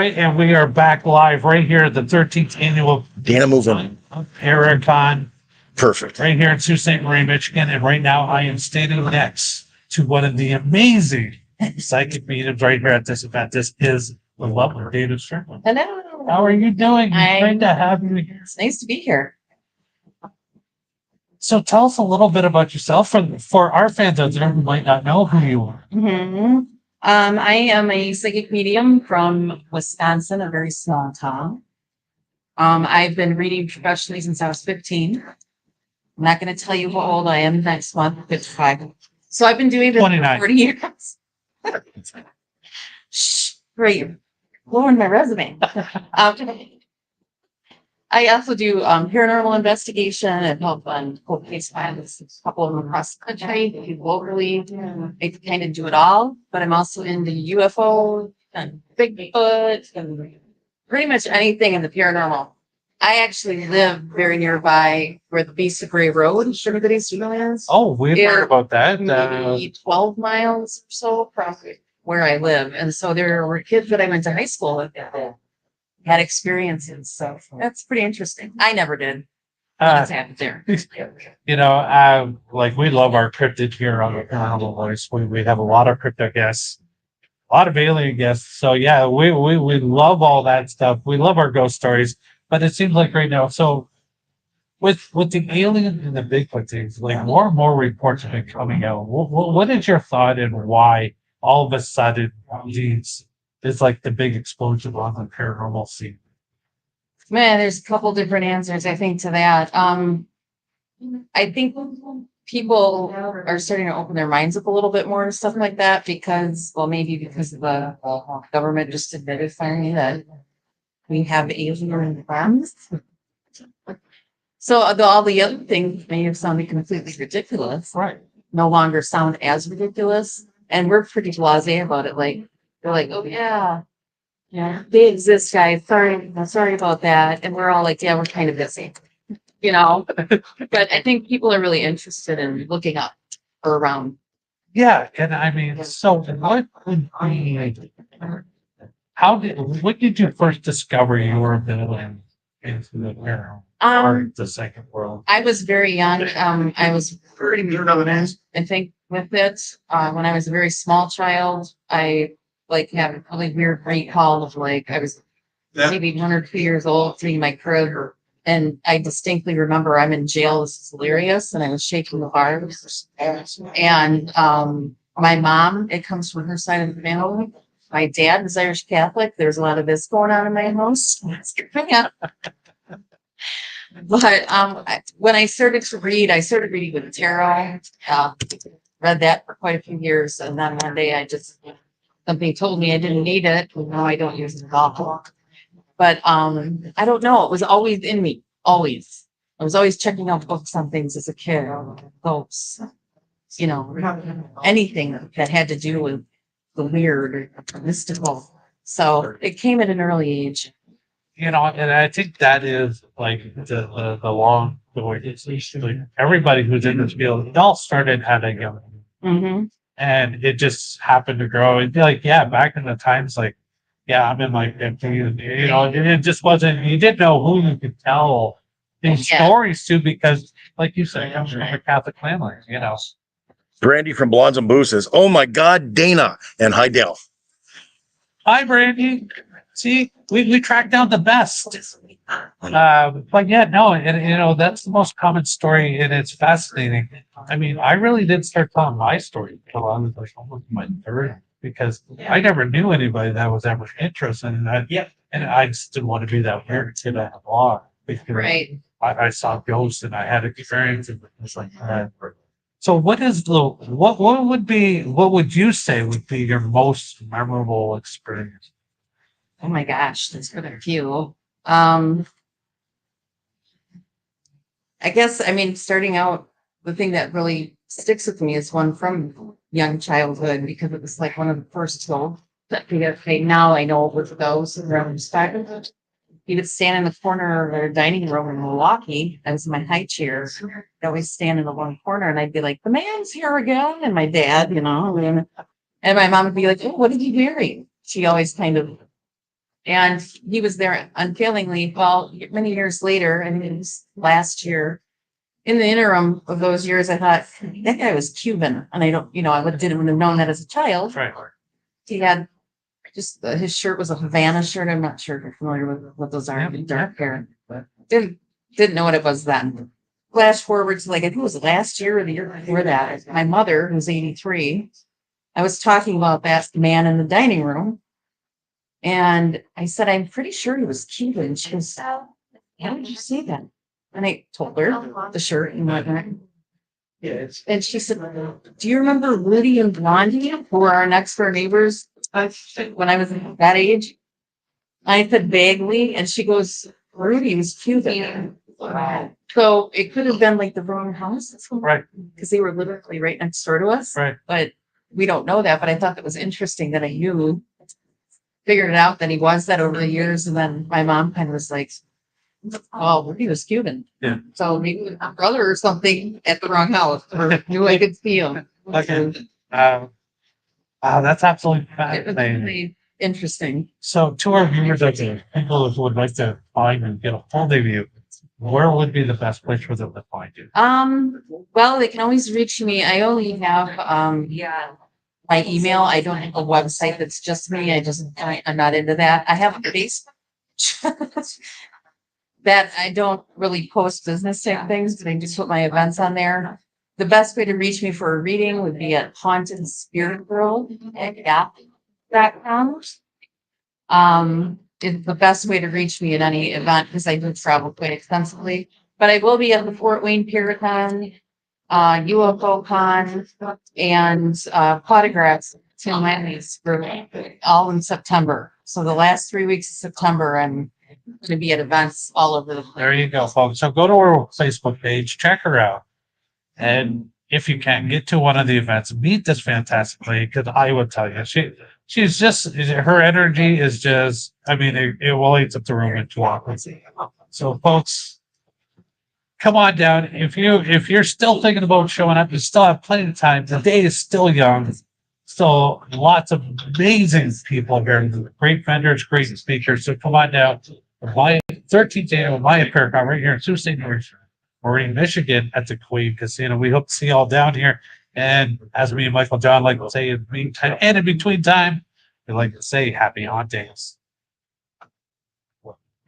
right, and we are back live right here at the 13th annual Dana, move in. Miparacon, Perfect. right here in Sault Ste. Marie, Michigan. And right now I am standing next to one of the amazing psychic mediums right here at this event. This is the lovely Dana Stricker. Hello. How are you doing? It's great to have you here. It's nice to be here. So tell us a little bit about yourself for our fans out there who might not know who you are. I am a psychic medium from Wisconsin, a very small town. I've been reading professionally since I was 15. I'm not going to tell you how old I am next month, 55. So I've been doing this 29. for 40 years. Shh, right. Blowing my resume. I also do paranormal investigation and help on cold case files, a couple of them across the country, do locally. I kind of do it all, but I'm also into UFO and Bigfoot and pretty much anything in the paranormal. I actually live very nearby where the Beast of Bray Road, everybody's familiar is. Oh, we've heard about that. Maybe 12 miles or so from where I live. And so there were kids that I went to high school with that had experiences. So that's pretty interesting. I never did. What's happened there? You know, like we love our cryptid here on the Paranormal Voice. We have a lot of crypto guests, a lot of alien guests. So yeah, we love all that stuff. We love our ghost stories. But it seems like right now, so with the alien and the Bigfoot things, like more and more reports have been coming out. What is your thought and why all of a sudden these is like the big explosion on the paranormal scene? Man, there's a couple different answers, I think, to that. I think people are starting to open their minds up a little bit more to stuff like that because, well, maybe because of the government just admitted finally that we have alien friends. So all the other things may have sounded completely ridiculous, Right. no longer sound as ridiculous. And we're pretty blasé about it. Like, they're like, oh, yeah, they exist, guys. Sorry about that. And we're all like, yeah, we're kind of busy, you know? But I think people are really interested in looking up or around. Yeah, and I mean, so what would be? What did you first discover your ability into the paranormal or the second world? I was very young. I was pretty I think with it. When I was a very small child, I like have a really weird recall of like I was maybe 1 or 2 years old sitting my crib, and I distinctly remember I'm in jail. This is hilarious, and I was shaking the bars. And my mom, it comes from her side of the family. My dad is Irish Catholic. There's a lot of this going on in my house. But when I started to read, I started reading with tarot. Read that for quite a few years, and then one day something told me I didn't need it. No, I don't use it at all. But I don't know. It was always in me. Always. I was always checking out books on things as a kid. Books, anything that had to do with the weird or mystical. So it came at an early age. And I think that is like the long story. It's like everybody who's in this field, it all started at a young age. Mm-hmm. And it just happened to grow. And like, yeah, back in the times, like, yeah, I'm in my 50s, it just wasn't, you didn't know who you could tell these stories to because, like you said, it comes from a Catholic family, Brandy from Blondes and Boo says, "Oh my God, Dana." And hi, Dale. Hi, Brandy. See, we tracked down the best. But yeah, no, and that's the most common story, and it's fascinating. I mean, I really didn't start telling my story until I was like almost my third, because I never knew anybody that was ever interested in that. Yeah, and I just didn't want to be that weird kid on the block because I saw ghosts and I had experiences and things like that. So what would you say would be your most memorable experience? Oh my gosh, there's quite a few. I guess, starting out, the thing that really sticks with me is one from young childhood because it was like one of the first tools that now I know it was those in respect. He would stand in the corner of our dining room in Milwaukee. I was in my high chair. I'd always stand in the one corner and I'd be like, "The man's here again." And my dad, and my mom would be like, "Oh, what did he wearing?" She always kind of And he was there unfailingly. Well, many years later, and it was last year. In the interim of those years, I thought that guy was Cuban, and I don't, didn't have known that as a child. Right. He had just his shirt was a Havana shirt. I'm not sure if you're familiar with what those are. Yeah. Dark hair, but didn't know what it was then. Flash forward to like I think it was last year or the year before that. My mother, who's 83, I was talking about that man in the dining room, and I said, "I'm pretty sure he was Cuban." She goes, "How did you say that?" And I told her the shirt and whatnot. And she said, "Do you remember Rudy and Blondie, who were our next door neighbors when I was that age?" I said vaguely, and she goes, "Rudy was Cuban." Wow. So it could have been like the wrong house, Right. because they were literally right next door to us. Right. But we don't know that. But I thought that was interesting that I figured it out that he was that over the years, and then my mom kind of was like, "Oh, he was Cuban." Yeah. So maybe my brother or something at the wrong house, or knew I could see him. Okay. That's absolutely It was fascinating. really interesting. So to our viewers out there, people who would like to find and get a hold of you, where would be the best place for them to find you? Well, they can always reach me. I only have my email. I don't have a website that's just me. I'm not into that. I have a Facebook that I don't really post business type things, but I just put my events on there. The best way to reach me for a reading would be at hauntedspiritgirl@yahoo.com. It's the best way to reach me at any event because I do travel quite extensively. But I will be at the Fort Wayne Paracon, UFO Con, and Potographs Tim Langley's group, all in September. So the last 3 weeks of September, I'm going to be at events all over the place. There you go, folks. So go to her Facebook page, check her out. And if you can get to one of the events, meet this fantastic lady, because I would tell you, she's just, her energy is just, I mean, it will eat up the room in 2 hours. So folks, come on down. If you're still thinking about showing up, you still have plenty of time. The day is still young. Still lots of amazing people here, great vendors, great speakers. So come on down. My 13th annual Miparacon right here in Sioux State, Marine, Michigan at the Queen Casino. We hope to see you all down here. And as me and Michael John like to say, in the meantime and in between time, we like to say happy hauntings.